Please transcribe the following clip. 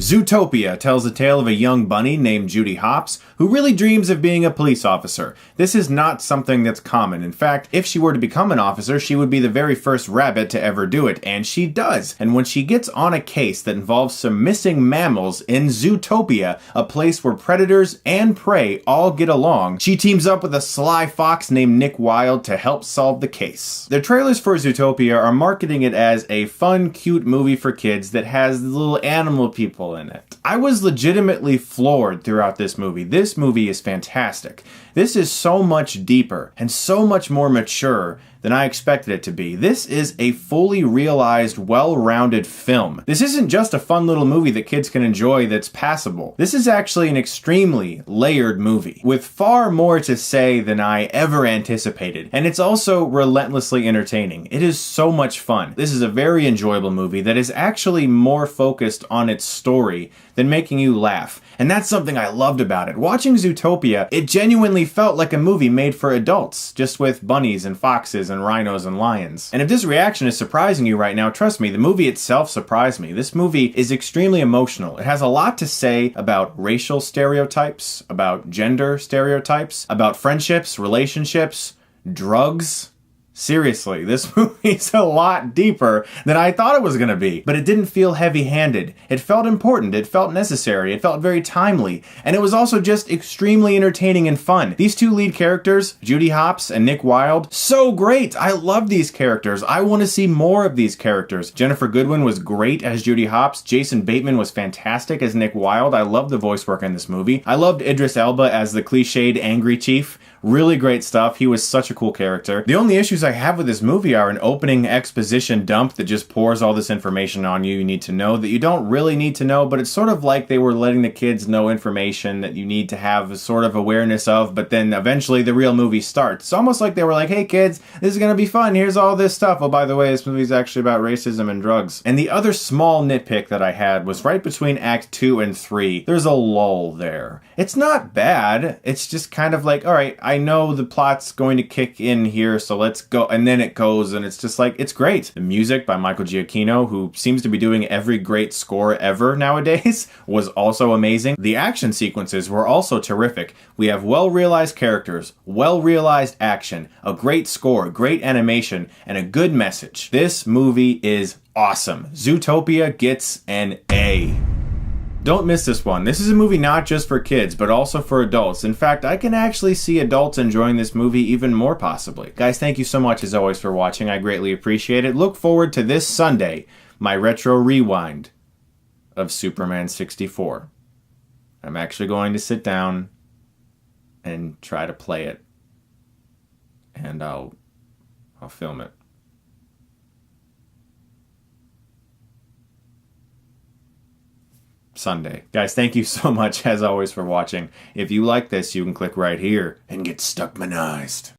Zootopia tells the tale of a young bunny named Judy Hopps who really dreams of being a police officer. This is not something that's common. In fact, if she were to become an officer, she would be the very first rabbit to ever do it, and she does. And when she gets on a case that involves some missing mammals in Zootopia, a place where predators and prey all get along, she teams up with a sly fox named Nick Wilde to help solve the case. The trailers for Zootopia are marketing it as a fun, cute movie for kids that has little animal people in it. I was legitimately floored throughout this movie. This movie is fantastic. This is so much deeper and so much more mature than I expected it to be. This is a fully realized, well-rounded film. This isn't just a fun little movie that kids can enjoy that's passable. This is actually an extremely layered movie with far more to say than I ever anticipated. And it's also relentlessly entertaining. It is so much fun. This is a very enjoyable movie that is actually more focused on its story than making you laugh. And that's something I loved about it. Watching Zootopia, it genuinely felt like a movie made for adults, just with bunnies and foxes and rhinos and lions. And if this reaction is surprising you right now, trust me, the movie itself surprised me. This movie is extremely emotional. It has a lot to say about racial stereotypes, about gender stereotypes, about friendships, relationships, drugs. Seriously, this movie's a lot deeper than I thought it was gonna be. But it didn't feel heavy-handed. It felt important, it felt necessary, it felt very timely, and it was also just extremely entertaining and fun. These two lead characters, Judy Hopps and Nick Wilde, so great! I love these characters. I want to see more of these characters. Ginnifer Goodwin was great as Judy Hopps. Jason Bateman was fantastic as Nick Wilde. I loved the voice work in this movie. I loved Idris Elba as the cliched angry chief. Really great stuff. He was such a cool character. The only issues I have with this movie are an opening exposition dump that just pours all this information on you need to know that you don't really need to know, but it's sort of like they were letting the kids know information that you need to have a sort of awareness of, but then eventually the real movie starts. It's almost like they were like, hey kids, this is gonna be fun, here's all this stuff. Oh, by the way, this movie's actually about racism and drugs. And the other small nitpick that I had was right between Act 2 and 3. There's a lull there. It's not bad, it's just kind of like, alright, I know the plot's going to kick in here, so let's go. And then it goes, and it's just like, it's great. The music by Michael Giacchino, who seems to be doing every great score ever nowadays, was also amazing. The action sequences were also terrific. We have well-realized characters, well-realized action, a great score, great animation, and a good message. This movie is awesome. Zootopia gets an A. Don't miss this one. This is a movie not just for kids, but also for adults. In fact, I can actually see adults enjoying this movie even more possibly. Guys, thank you so much as always for watching. I greatly appreciate it. Look forward to this Sunday, my retro rewind of Superman 64. I'm actually going to sit down and try to play it. And I'll film it. Sunday. Guys, thank you so much as always for watching. If you like this, you can click right here and get Stuckmanized.